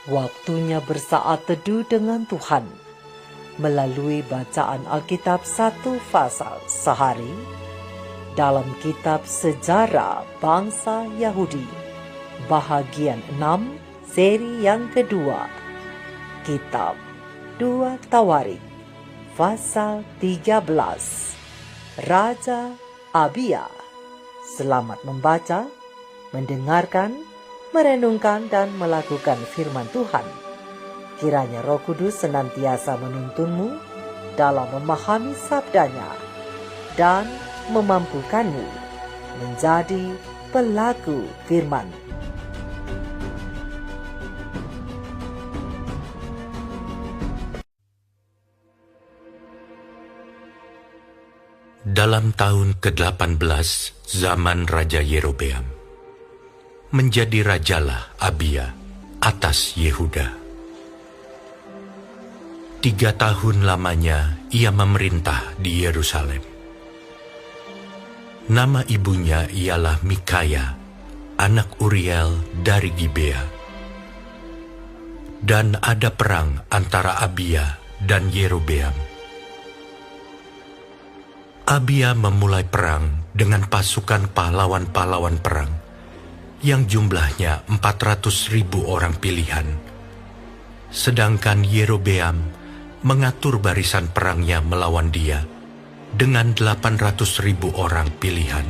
Waktunya bersaat teduh dengan Tuhan melalui bacaan Alkitab satu pasal sehari dalam kitab Sejarah Bangsa Yahudi, bahagian 6, seri yang kedua, kitab 2 Tawarik, pasal 13, Raja Abia. Selamat membaca, mendengarkan, merenungkan dan melakukan firman Tuhan. Kiranya Roh Kudus senantiasa menuntunmu dalam memahami sabdanya dan memampukanmu menjadi pelaku firman. Dalam tahun ke-18 zaman Raja Yerobeam, menjadi rajalah Abia atas Yehuda. 3 tahun lamanya ia memerintah di Yerusalem. Nama ibunya ialah Mikaya, anak Uriel dari Gibea. Dan ada perang antara Abia dan Yerobeam. Abia memulai perang dengan pasukan pahlawan-pahlawan perang yang jumlahnya 400.000 orang pilihan. Sedangkan Yerobeam mengatur barisan perangnya melawan dia dengan 800.000 orang pilihan,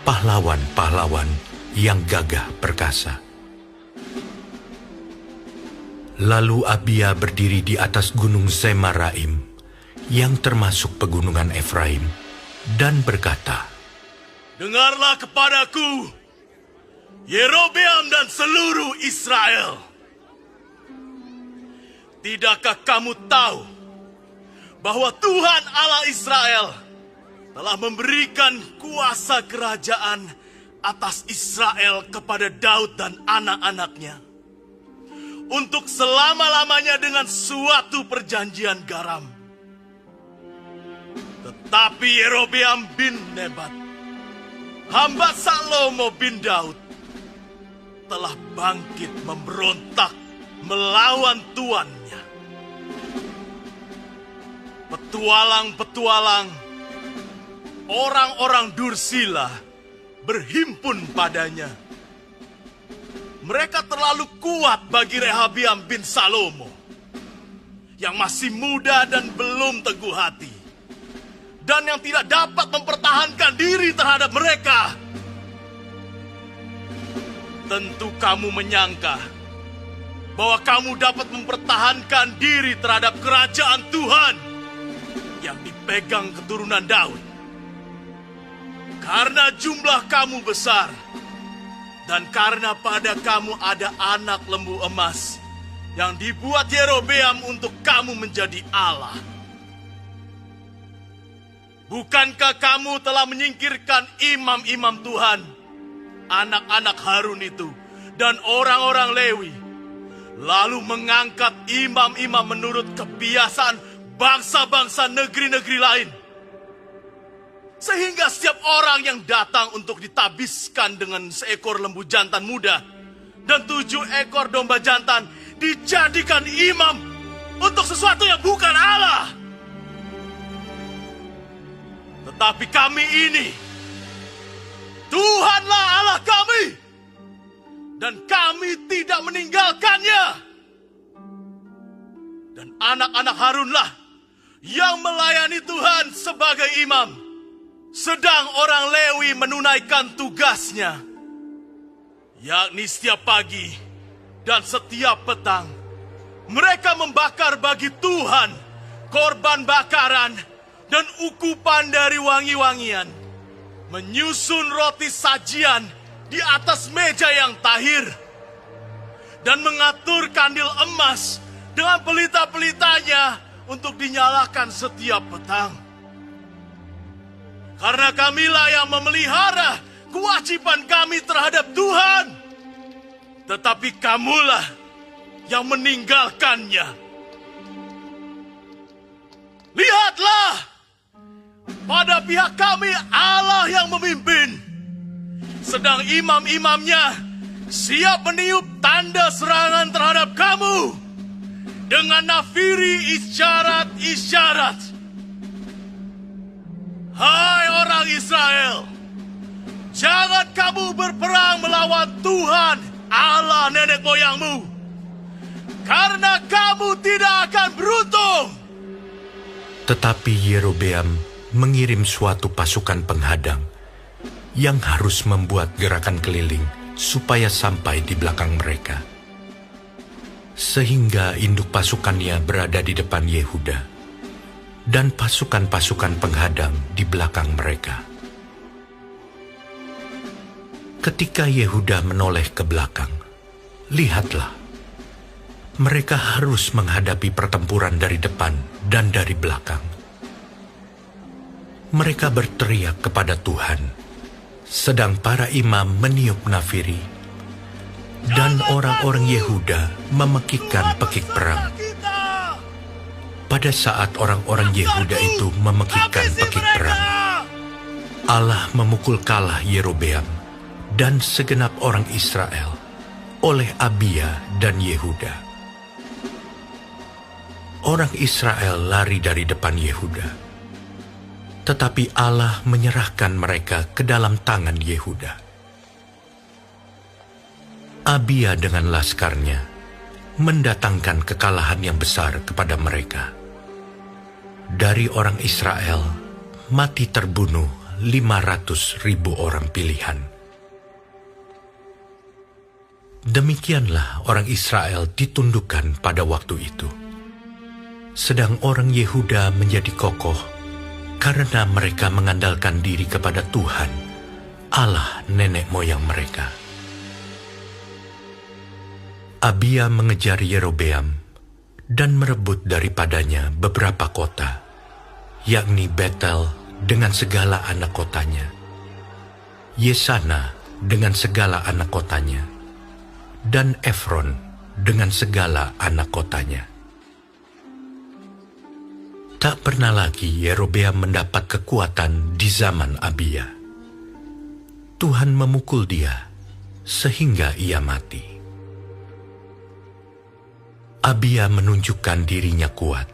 pahlawan-pahlawan yang gagah perkasa. Lalu Abia berdiri di atas gunung Zemaraim, yang termasuk pegunungan Efraim, dan berkata, "Dengarlah kepadaku, Yerobeam dan seluruh Israel. Tidakkah kamu tahu bahwa Tuhan Allah Israel telah memberikan kuasa kerajaan atas Israel kepada Daud dan anak-anaknya untuk selama-lamanya dengan suatu perjanjian garam? Tetapi Yerobeam bin Nebat, hamba Salomo bin Daud, telah bangkit memberontak melawan tuannya. Petualang-petualang, orang-orang Dursila berhimpun padanya. Mereka terlalu kuat bagi Rehabiam bin Salomo, yang masih muda dan belum teguh hati, dan yang tidak dapat mempertahankan diri terhadap mereka. Tentu kamu menyangka bahwa kamu dapat mempertahankan diri terhadap kerajaan Tuhan yang dipegang keturunan Daud. Karena jumlah kamu besar, dan karena pada kamu ada anak lembu emas yang dibuat Yerobeam untuk kamu menjadi Allah. Bukankah kamu telah menyingkirkan imam-imam Tuhan, anak-anak Harun itu, dan orang-orang Lewi, lalu mengangkat imam-imam menurut kebiasaan bangsa-bangsa negeri-negeri lain? Sehingga setiap orang yang datang untuk ditabiskan dengan seekor lembu jantan muda dan 7 ekor domba jantan dijadikan imam untuk sesuatu yang bukan Allah. Tetapi kami ini, Tuhanlah Allah kami, dan kami tidak meninggalkannya. Dan anak-anak Harunlah yang melayani Tuhan sebagai imam, sedang orang Lewi menunaikan tugasnya, yakni setiap pagi dan setiap petang mereka membakar bagi Tuhan korban bakaran dan ukupan dari wangi-wangian, menyusun roti sajian di atas meja yang tahir, dan mengatur kandil emas dengan pelita-pelitanya untuk dinyalakan setiap petang. Karena kamilah yang memelihara kewajiban kami terhadap Tuhan, tetapi kamulah yang meninggalkannya. Lihatlah! Pada pihak kami Allah yang memimpin, sedang imam-imamnya siap meniup tanda serangan terhadap kamu dengan nafiri isyarat-isyarat. Hai orang Israel, jangan kamu berperang melawan Tuhan Allah nenek moyangmu, karena kamu tidak akan beruntung. Tetapi Yerobeam mengirim suatu pasukan penghadang yang harus membuat gerakan keliling supaya sampai di belakang mereka. Sehingga induk pasukannya berada di depan Yehuda, dan pasukan-pasukan penghadang di belakang mereka. Ketika Yehuda menoleh ke belakang, lihatlah, mereka harus menghadapi pertempuran dari depan dan dari belakang. Mereka berteriak kepada Tuhan, sedang para imam meniup nafiri, dan orang-orang Yehuda memekikkan pekik perang. Pada saat orang-orang Yehuda itu memekikkan pekik perang, Allah memukul kalah Yerobeam dan segenap orang Israel oleh Abia dan Yehuda. Orang Israel lari dari depan Yehuda, tetapi Allah menyerahkan mereka ke dalam tangan Yehuda. Abia dengan laskarnya mendatangkan kekalahan yang besar kepada mereka. Dari orang Israel mati terbunuh 500.000 orang pilihan. Demikianlah orang Israel ditundukkan pada waktu itu. Sedang orang Yehuda menjadi kokoh karena mereka mengandalkan diri kepada Tuhan, Allah nenek moyang mereka. Abia mengejar Yerobeam dan merebut daripadanya beberapa kota, yakni Betel dengan segala anak kotanya, Yesana dengan segala anak kotanya, dan Efron dengan segala anak kotanya. Tak pernah lagi Yerobeam mendapat kekuatan di zaman Abia. Tuhan memukul dia sehingga ia mati. Abia menunjukkan dirinya kuat.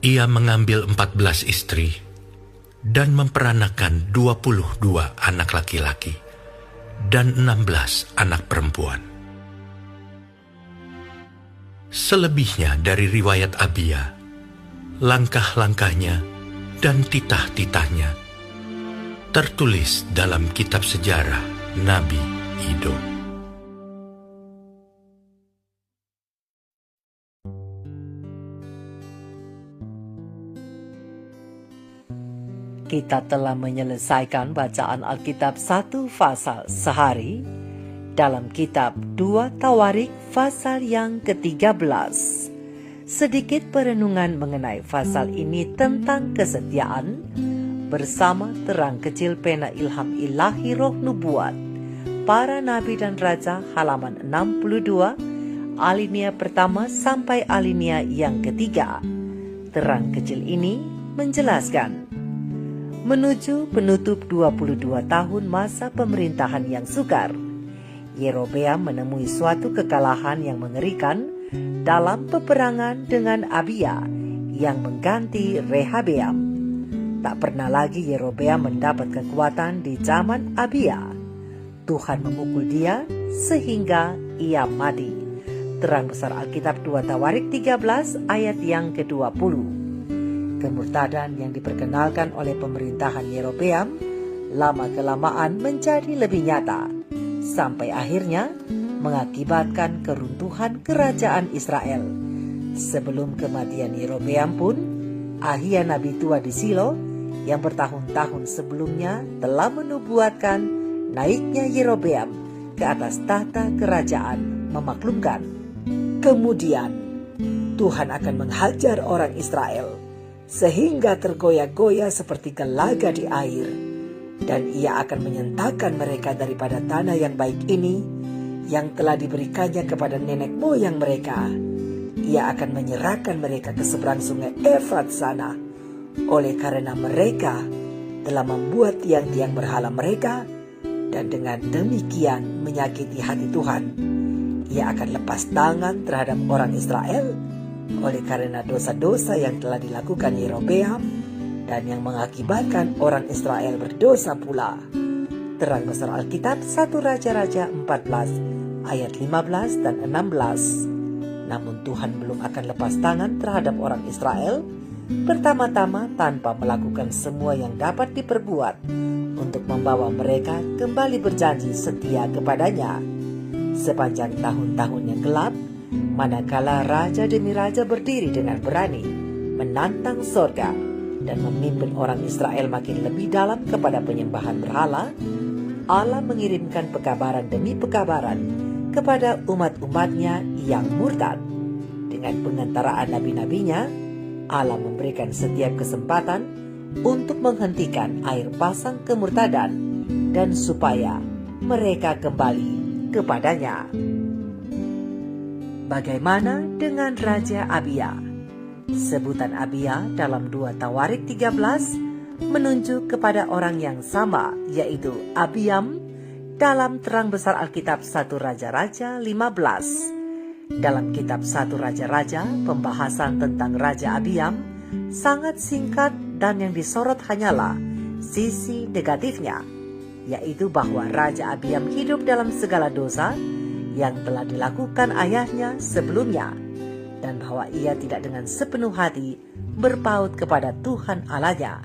Ia mengambil 14 istri dan memperanakan 22 anak laki-laki dan 16 anak perempuan. Selebihnya dari riwayat Abia, langkah-langkahnya dan titah-titahnya tertulis dalam kitab sejarah Nabi Ido. Kita telah menyelesaikan bacaan Alkitab 1 pasal sehari dalam kitab 2 Tawarik pasal yang ke-13. Sedikit perenungan mengenai pasal ini tentang kesetiaan bersama terang kecil pena ilham ilahi roh nubuat para nabi dan raja halaman 62 alinea pertama sampai alinea yang ketiga. Terang kecil ini menjelaskan menuju penutup 22 tahun masa pemerintahan yang sukar, Yerobeam menemui suatu kekalahan yang mengerikan dalam peperangan dengan Abia yang mengganti Rehabeam. Tak pernah lagi Yerobeam mendapat kekuatan di zaman Abia. Tuhan memukul dia sehingga ia mati. Terang besar Alkitab 2 Tawarik 13 ayat yang ke-20. Kemurtadan yang diperkenalkan oleh pemerintahan Yerobeam lama-kelamaan menjadi lebih nyata, sampai akhirnya mengakibatkan keruntuhan kerajaan Israel. Sebelum kematian Yerobeam pun, Ahia nabi tua di Silo yang bertahun-tahun sebelumnya telah menubuatkan naiknya Yerobeam ke atas tahta kerajaan memaklumkan. Kemudian Tuhan akan menghajar orang Israel sehingga tergoyah-goyah seperti gelaga di air, dan ia akan menyentakan mereka daripada tanah yang baik ini yang telah diberikannya kepada nenek moyang mereka. Ia akan menyerahkan mereka ke seberang sungai Efrat sana, oleh karena mereka telah membuat tiang-tiang berhala mereka dan dengan demikian menyakiti hati Tuhan. Ia akan lepas tangan terhadap orang Israel oleh karena dosa-dosa yang telah dilakukan Yerobeam dan yang mengakibatkan orang Israel berdosa pula. Terang besar Alkitab 1 Raja-Raja 14 ayat 15 dan 16. Namun Tuhan belum akan lepas tangan terhadap orang Israel, pertama-tama tanpa melakukan semua yang dapat diperbuat untuk membawa mereka kembali berjanji setia kepadanya. Sepanjang tahun-tahun yang gelap, manakala raja demi raja berdiri dengan berani menantang sorga dan memimpin orang Israel makin lebih dalam kepada penyembahan berhala, Allah mengirimkan pekabaran demi pekabaran kepada umat-umatnya yang murtad. Dengan pengantaraan nabi-nabinya, Allah memberikan setiap kesempatan untuk menghentikan air pasang kemurtadan dan supaya mereka kembali kepadanya. Bagaimana dengan Raja Abia? Sebutan Abia dalam 2 Tawarik 13 menunjuk kepada orang yang sama, yaitu Abiam dalam terang besar Alkitab 1 Raja-Raja 15. Dalam kitab 1 Raja-Raja, pembahasan tentang Raja Abiam sangat singkat dan yang disorot hanyalah sisi negatifnya, yaitu bahwa Raja Abiam hidup dalam segala dosa yang telah dilakukan ayahnya sebelumnya, dan bahwa ia tidak dengan sepenuh hati berpaut kepada Tuhan Allahnya.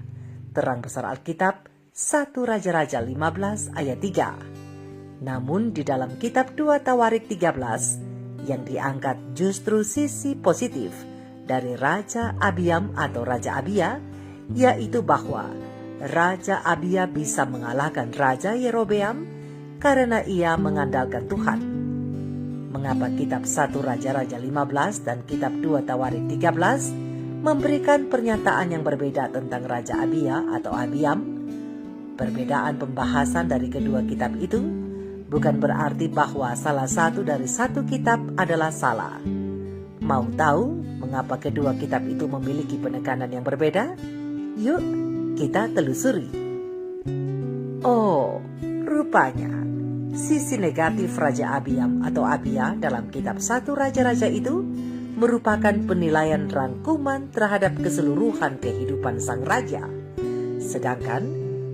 Terang besar Alkitab 1 Raja-Raja 15 ayat 3. Namun di dalam kitab 2 Tawarik 13 yang diangkat justru sisi positif dari Raja Abiam atau Raja Abia, yaitu bahwa Raja Abia bisa mengalahkan Raja Yerobeam karena ia mengandalkan Tuhan. Mengapa kitab 1 Raja-Raja 15 dan kitab 2 Tawarik 13 memberikan pernyataan yang berbeda tentang Raja Abia atau Abiam? Perbedaan pembahasan dari kedua kitab itu bukan berarti bahwa salah satu dari satu kitab adalah salah. Mau tahu mengapa kedua kitab itu memiliki penekanan yang berbeda? Yuk, kita telusuri. Oh, rupanya sisi negatif Raja Abiam atau Abia dalam kitab 1 Raja-Raja itu merupakan penilaian rangkuman terhadap keseluruhan kehidupan sang raja. Sedangkan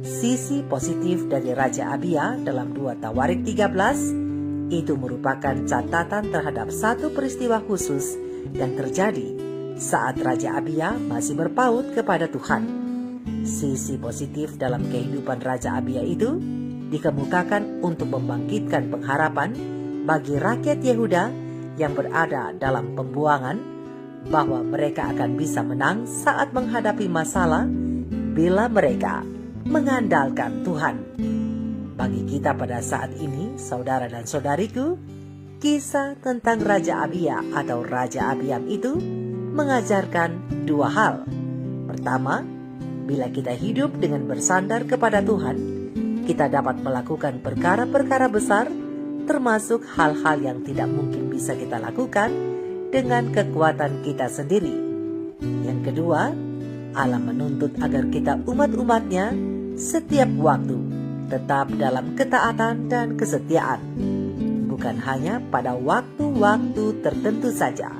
sisi positif dari Raja Abia dalam 2 Tawarik 13 itu merupakan catatan terhadap satu peristiwa khusus yang terjadi saat Raja Abia masih berpaut kepada Tuhan. Sisi positif dalam kehidupan Raja Abia itu dikemukakan untuk membangkitkan pengharapan bagi rakyat Yehuda yang berada dalam pembuangan bahwa mereka akan bisa menang saat menghadapi masalah bila mereka mengandalkan Tuhan. Bagi kita pada saat ini, saudara dan saudariku, kisah tentang Raja Abia atau Raja Abiam itu mengajarkan dua hal. Pertama, bila kita hidup dengan bersandar kepada Tuhan, kita dapat melakukan perkara-perkara besar, termasuk hal-hal yang tidak mungkin bisa kita lakukan dengan kekuatan kita sendiri. Yang kedua, Allah menuntut agar kita umat-umatnya setiap waktu tetap dalam ketaatan dan kesetiaan, bukan hanya pada waktu-waktu tertentu saja.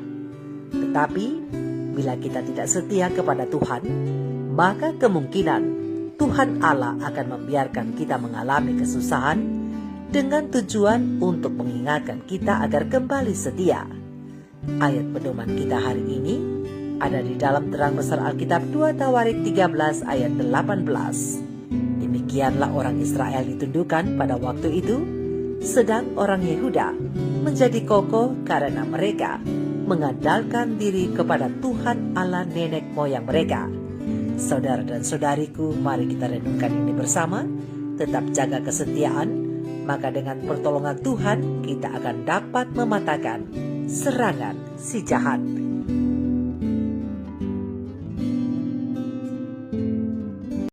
Tetapi bila kita tidak setia kepada Tuhan, maka kemungkinan Tuhan Allah akan membiarkan kita mengalami kesusahan dengan tujuan untuk mengingatkan kita agar kembali setia. Ayat pedoman kita hari ini ada di dalam terang besar Alkitab 2 Tawarik 13 ayat 18. Demikianlah orang Israel ditundukkan pada waktu itu, sedang orang Yehuda menjadi kokoh karena mereka mengandalkan diri kepada Tuhan Allah nenek moyang mereka. Saudara dan saudariku, mari kita renungkan ini bersama. Tetap jaga kesetiaan, maka dengan pertolongan Tuhan kita akan dapat mematahkan serangan si jahat.